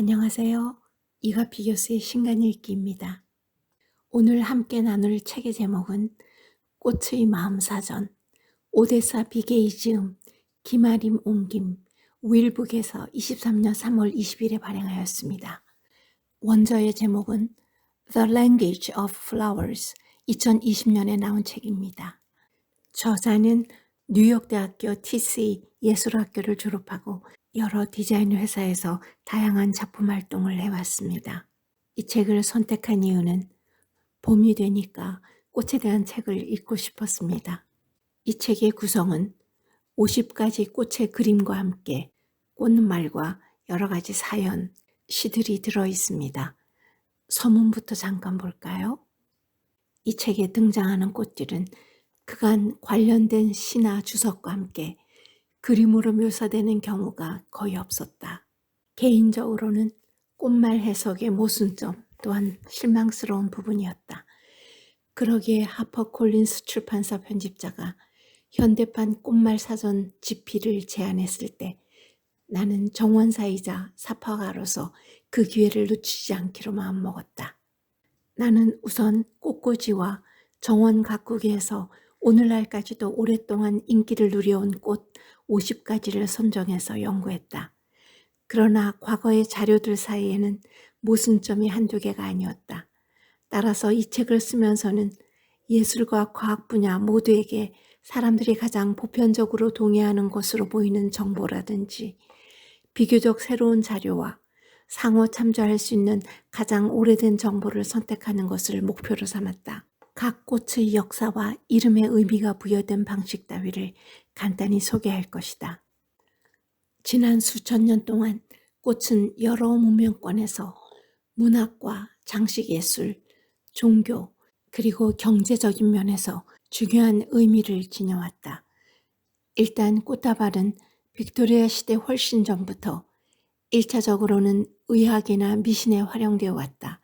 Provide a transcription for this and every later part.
안녕하세요. 이가피 교수의 신간읽기입니다. 오늘 함께 나눌 책의 제목은 꽃의 마음사전, 오데사 비게이즈음, 김아림 옹김, 윌북에서 23년 3월 20일에 발행하였습니다. 원저의 제목은 The Language of Flowers, 2020년에 나온 책입니다. 저자는 뉴욕대학교 TC 예술학교를 졸업하고 여러 디자인 회사에서 다양한 작품 활동을 해왔습니다. 이 책을 선택한 이유는 봄이 되니까 꽃에 대한 책을 읽고 싶었습니다. 이 책의 구성은 50가지 꽃의 그림과 함께 꽃말과 여러 가지 사연, 시들이 들어 있습니다. 서문부터 잠깐 볼까요? 이 책에 등장하는 꽃들은 그간 관련된 시나 주석과 함께 그림으로 묘사되는 경우가 거의 없었다. 개인적으로는 꽃말 해석의 모순점 또한 실망스러운 부분이었다. 그러기에 하퍼콜린스 출판사 편집자가 현대판 꽃말 사전 집필을 제안했을 때 나는 정원사이자 사파가로서 그 기회를 놓치지 않기로 마음먹었다. 나는 우선 꽃꽂이와 정원 가꾸기에서 오늘날까지도 오랫동안 인기를 누려온 꽃 50가지를 선정해서 연구했다. 그러나 과거의 자료들 사이에는 모순점이 한두 개가 아니었다. 따라서 이 책을 쓰면서는 예술과 과학 분야 모두에게 사람들이 가장 보편적으로 동의하는 것으로 보이는 정보라든지 비교적 새로운 자료와 상호 참조할 수 있는 가장 오래된 정보를 선택하는 것을 목표로 삼았다. 각 꽃의 역사와 이름의 의미가 부여된 방식 따위를 간단히 소개할 것이다. 지난 수천 년 동안 꽃은 여러 문명권에서 문학과 장식예술, 종교, 그리고 경제적인 면에서 중요한 의미를 지녀왔다. 일단 꽃다발은 빅토리아 시대 훨씬 전부터 1차적으로는 의학이나 미신에 활용되어 왔다.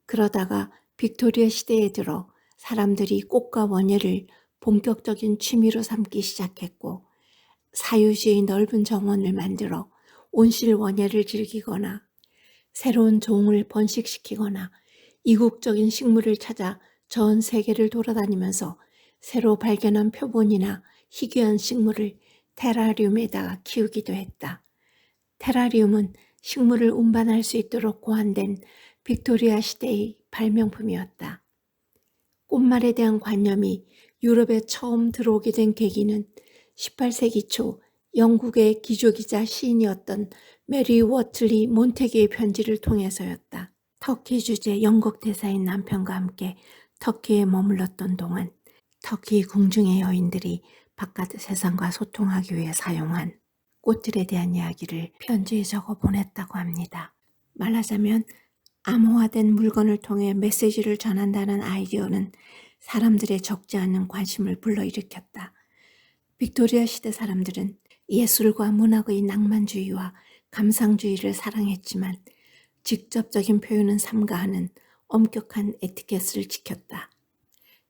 그러다가 빅토리아 시대에 들어 사람들이 꽃과 원예를 본격적인 취미로 삼기 시작했고 사유지의 넓은 정원을 만들어 온실 원예를 즐기거나 새로운 종을 번식시키거나 이국적인 식물을 찾아 전 세계를 돌아다니면서 새로 발견한 표본이나 희귀한 식물을 테라리움에다가 키우기도 했다. 테라리움은 식물을 운반할 수 있도록 고안된 빅토리아 시대의 발명품이었다. 꽃말에 대한 관념이 유럽에 처음 들어오게 된 계기는 18세기 초 영국의 기조기자 시인이었던 메리 워틀리 몬테기의 편지를 통해서였다. 터키 주재 영국 대사인 남편과 함께 터키에 머물렀던 동안 터키 궁중의 여인들이 바깥 세상과 소통하기 위해 사용한 꽃들에 대한 이야기를 편지에 적어 보냈다고 합니다. 말하자면 암호화된 물건을 통해 메시지를 전한다는 아이디어는 사람들의 적지 않은 관심을 불러일으켰다. 빅토리아 시대 사람들은 예술과 문학의 낭만주의와 감상주의를 사랑했지만 직접적인 표현은 삼가하는 엄격한 에티켓을 지켰다.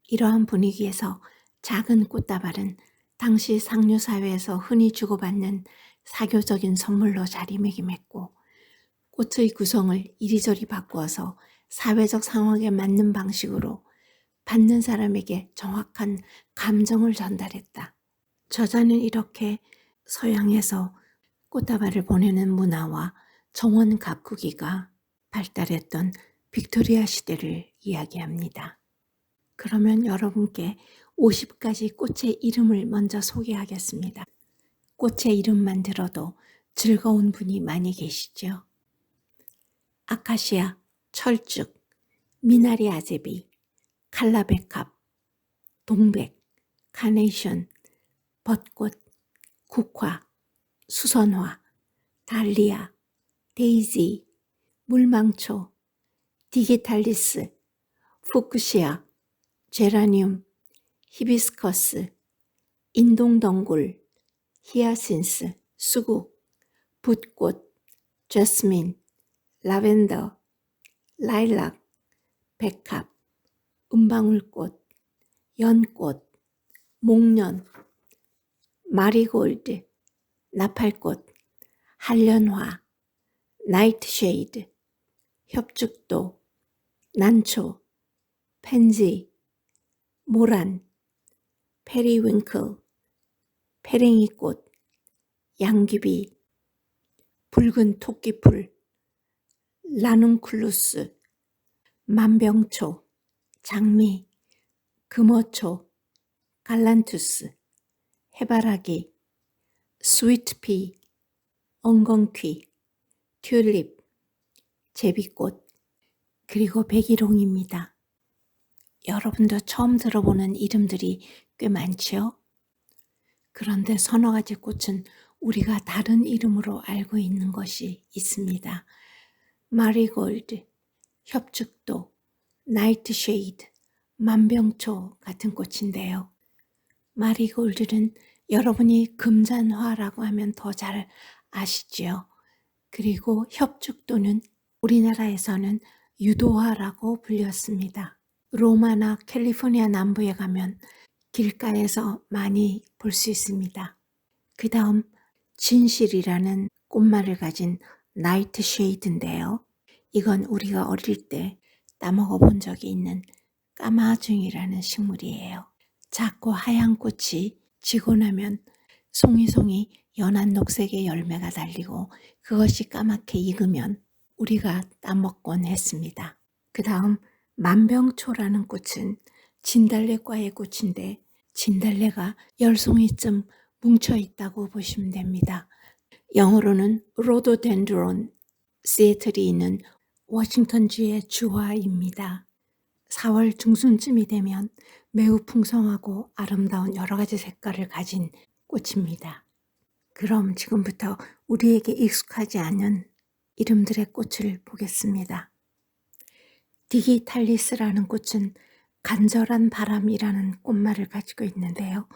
이러한 분위기에서 작은 꽃다발은 당시 상류사회에서 흔히 주고받는 사교적인 선물로 자리매김했고 꽃의 구성을 이리저리 바꾸어서 사회적 상황에 맞는 방식으로 받는 사람에게 정확한 감정을 전달했다. 저자는 이렇게 서양에서 꽃다발을 보내는 문화와 정원 가꾸기가 발달했던 빅토리아 시대를 이야기합니다. 그러면 여러분께 50가지 꽃의 이름을 먼저 소개하겠습니다. 꽃의 이름만 들어도 즐거운 분이 많이 계시죠? 아카시아, 철쭉, 미나리 아제비, 칼라베캅, 동백, 카네이션, 벚꽃, 국화, 수선화, 달리아, 데이지, 물망초, 디기탈리스, 푸쿠시아, 제라늄, 히비스커스, 인동덩굴, 히아신스, 수국, 붓꽃, 저스민, 라벤더, 라일락, 백합, 은방울꽃, 연꽃, 목련, 마리골드, 나팔꽃, 한련화, 나이트쉐이드, 협죽도, 난초, 펜지, 모란, 페리윙클, 페랭이꽃, 양귀비, 붉은 토끼풀, 라눈쿨루스, 만병초, 장미, 금어초, 갈란투스, 해바라기, 스위트피, 엉겅퀴, 튤립, 제비꽃, 그리고 백일홍입니다. 여러분도 처음 들어보는 이름들이 꽤 많지요? 그런데 서너 가지 꽃은 우리가 다른 이름으로 알고 있는 것이 있습니다. 마리골드, 협죽도, 나이트쉐이드, 만병초 같은 꽃인데요. 마리골드는 여러분이 금잔화라고 하면 더 잘 아시지요. 그리고 협죽도는 우리나라에서는 유도화라고 불렸습니다. 로마나 캘리포니아 남부에 가면 길가에서 많이 볼 수 있습니다. 그 다음 진실이라는 꽃말을 가진 나이트쉐이드인데요. 이건 우리가 어릴 때 따먹어 본 적이 있는 까마중이라는 식물이에요. 작고 하얀 꽃이 지고 나면 송이송이 연한 녹색의 열매가 달리고 그것이 까맣게 익으면 우리가 따먹곤 했습니다. 그 다음 만병초라는 꽃은 진달래과의 꽃인데 진달래가 10송이쯤 뭉쳐 있다고 보시면 됩니다. 영어로는 로도덴드론, 시애틀이 있는 워싱턴주의 주화입니다. 4월 중순쯤이 되면 매우 풍성하고 아름다운 여러 가지 색깔을 가진 꽃입니다. 그럼 지금부터 우리에게 익숙하지 않은 이름들의 꽃을 보겠습니다. 디기탈리스라는 꽃은 간절한 바람이라는 꽃말을 가지고 있는데요.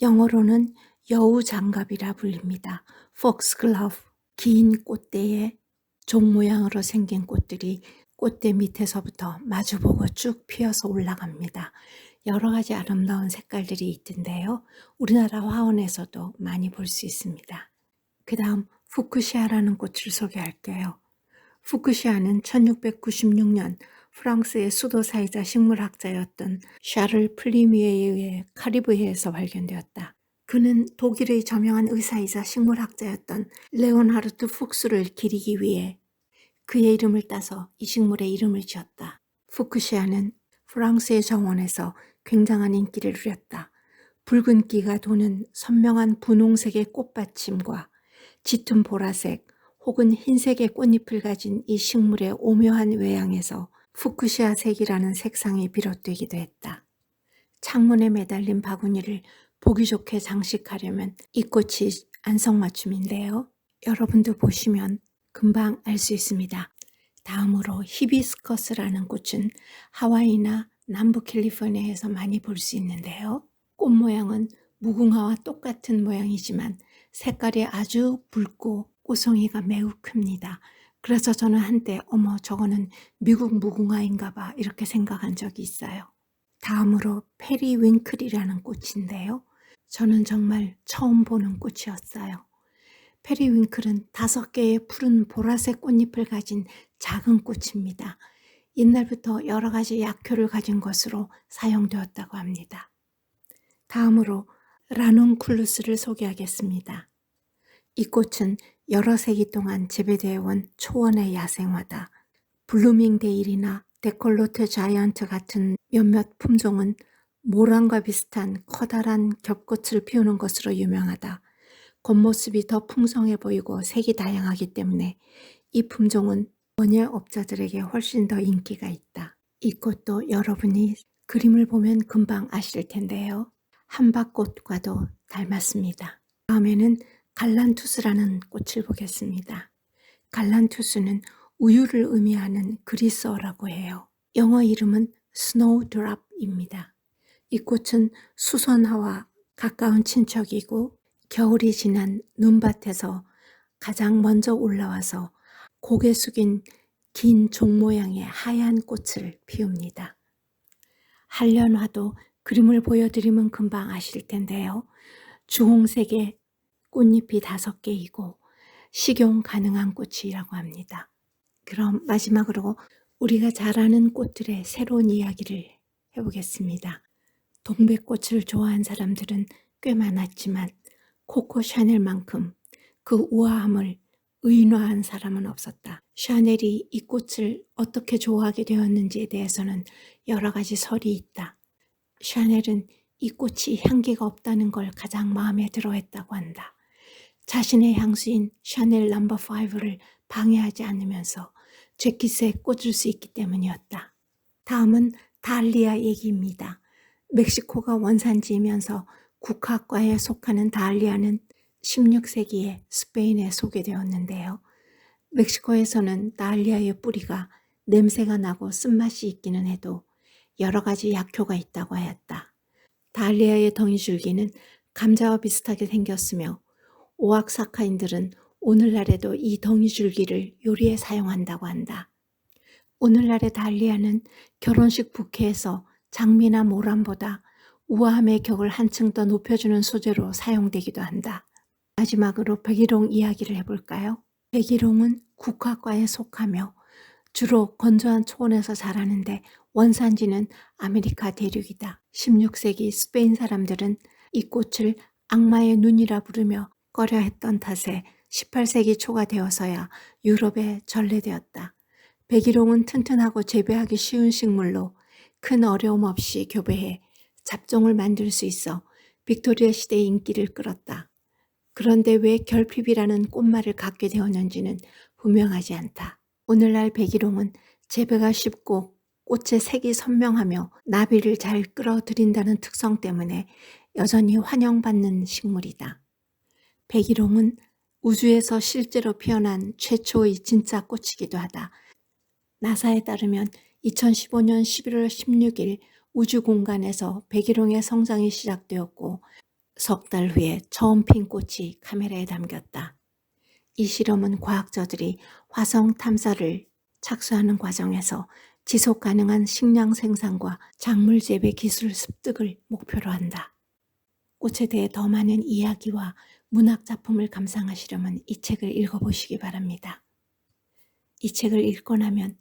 영어로는 여우장갑이라 불립니다. 폭스글러브, 긴 꽃대에 종 모양으로 생긴 꽃들이 꽃대 밑에서부터 마주보고 쭉 피어서 올라갑니다. 여러 가지 아름다운 색깔들이 있던데요. 우리나라 화원에서도 많이 볼 수 있습니다. 그 다음 후쿠시아라는 꽃을 소개할게요. 후쿠시아는 1696년 프랑스의 수도사이자 식물학자였던 샤를 플리미에 의해 카리브해에서 발견되었다. 그는 독일의 저명한 의사이자 식물학자였던 레오나르트 푹스를 기리기 위해 그의 이름을 따서 이 식물의 이름을 지었다. 후쿠시아는 프랑스의 정원에서 굉장한 인기를 누렸다. 붉은기가 도는 선명한 분홍색의 꽃받침과 짙은 보라색 혹은 흰색의 꽃잎을 가진 이 식물의 오묘한 외양에서 후쿠시아색이라는 색상이 비롯되기도 했다. 창문에 매달린 바구니를 보기 좋게 장식하려면 이 꽃이 안성맞춤인데요. 여러분도 보시면 금방 알 수 있습니다. 다음으로 히비스커스라는 꽃은 하와이나 남부 캘리포니아에서 많이 볼 수 있는데요. 꽃 모양은 무궁화와 똑같은 모양이지만 색깔이 아주 붉고 꽃송이가 매우 큽니다. 그래서 저는 한때 어머 저거는 미국 무궁화인가 봐 이렇게 생각한 적이 있어요. 다음으로 페리윙클이라는 꽃인데요. 저는 정말 처음 보는 꽃이었어요. 페리윙클은 5개의 푸른 보라색 꽃잎을 가진 작은 꽃입니다. 옛날부터 여러 가지 약효를 가진 것으로 사용되었다고 합니다. 다음으로 라눈쿨루스를 소개하겠습니다. 이 꽃은 여러 세기 동안 재배되어 온 초원의 야생화다. 블루밍데일이나 데콜로트 자이언트 같은 몇몇 품종은 모란과 비슷한 커다란 겹꽃을 피우는 것으로 유명하다. 겉모습이 더 풍성해 보이고 색이 다양하기 때문에 이 품종은 원예업자들에게 훨씬 더 인기가 있다. 이 꽃도 여러분이 그림을 보면 금방 아실 텐데요. 함박꽃과도 닮았습니다. 다음에는 갈란투스라는 꽃을 보겠습니다. 갈란투스는 우유를 의미하는 그리스어라고 해요. 영어 이름은 스노우드랍입니다. 이 꽃은 수선화와 가까운 친척이고 겨울이 지난 눈밭에서 가장 먼저 올라와서 고개 숙인 긴 종 모양의 하얀 꽃을 피웁니다. 한련화도 그림을 보여드리면 금방 아실 텐데요. 주홍색의 꽃잎이 5개이고 식용 가능한 꽃이라고 합니다. 그럼 마지막으로 우리가 잘 아는 꽃들의 새로운 이야기를 해보겠습니다. 동백꽃을 좋아하는 사람들은 꽤 많았지만 코코 샤넬만큼 그 우아함을 의인화한 사람은 없었다. 샤넬이 이 꽃을 어떻게 좋아하게 되었는지에 대해서는 여러 가지 설이 있다. 샤넬은 이 꽃이 향기가 없다는 걸 가장 마음에 들어 했다고 한다. 자신의 향수인 샤넬 넘버 5를 방해하지 않으면서 재킷에 꽂을 수 있기 때문이었다. 다음은 달리아 얘기입니다. 멕시코가 원산지이면서 국화과에 속하는 달리아는 16세기에 스페인에 소개되었는데요. 멕시코에서는 달리아의 뿌리가 냄새가 나고 쓴맛이 있기는 해도 여러 가지 약효가 있다고 하였다. 달리아의 덩이줄기는 감자와 비슷하게 생겼으며 오악사카인들은 오늘날에도 이 덩이줄기를 요리에 사용한다고 한다. 오늘날의 달리아는 결혼식 부케에서 장미나 모란보다 우아함의 격을 한층 더 높여주는 소재로 사용되기도 한다. 마지막으로 백일홍 이야기를 해볼까요? 백일홍은 국화과에 속하며 주로 건조한 초원에서 자라는데 원산지는 아메리카 대륙이다. 16세기 스페인 사람들은 이 꽃을 악마의 눈이라 부르며 꺼려했던 탓에 18세기 초가 되어서야 유럽에 전래되었다. 백일홍은 튼튼하고 재배하기 쉬운 식물로 큰 어려움 없이 교배해 잡종을 만들 수 있어 빅토리아 시대의 인기를 끌었다. 그런데 왜 결핍이라는 꽃말을 갖게 되었는지는 분명하지 않다. 오늘날 백일홍은 재배가 쉽고 꽃의 색이 선명하며 나비를 잘 끌어들인다는 특성 때문에 여전히 환영받는 식물이다. 백일홍은 우주에서 실제로 피어난 최초의 진짜 꽃이기도 하다. 나사에 따르면 2015년 11월 16일 우주 공간에서 백일홍의 성장이 시작되었고 석 달 후에 처음 핀 꽃이 카메라에 담겼다. 이 실험은 과학자들이 화성 탐사를 착수하는 과정에서 지속 가능한 식량 생산과 작물 재배 기술 습득을 목표로 한다. 꽃에 대해 더 많은 이야기와 문학 작품을 감상하시려면 이 책을 읽어보시기 바랍니다. 이 책을 읽고 나면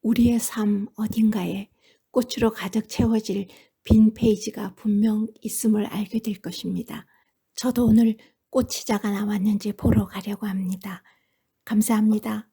우리의 삶 어딘가에 꽃으로 가득 채워질 빈 페이지가 분명 있음을 알게 될 것입니다. 저도 오늘 꽃치자가 나왔는지 보러 가려고 합니다. 감사합니다.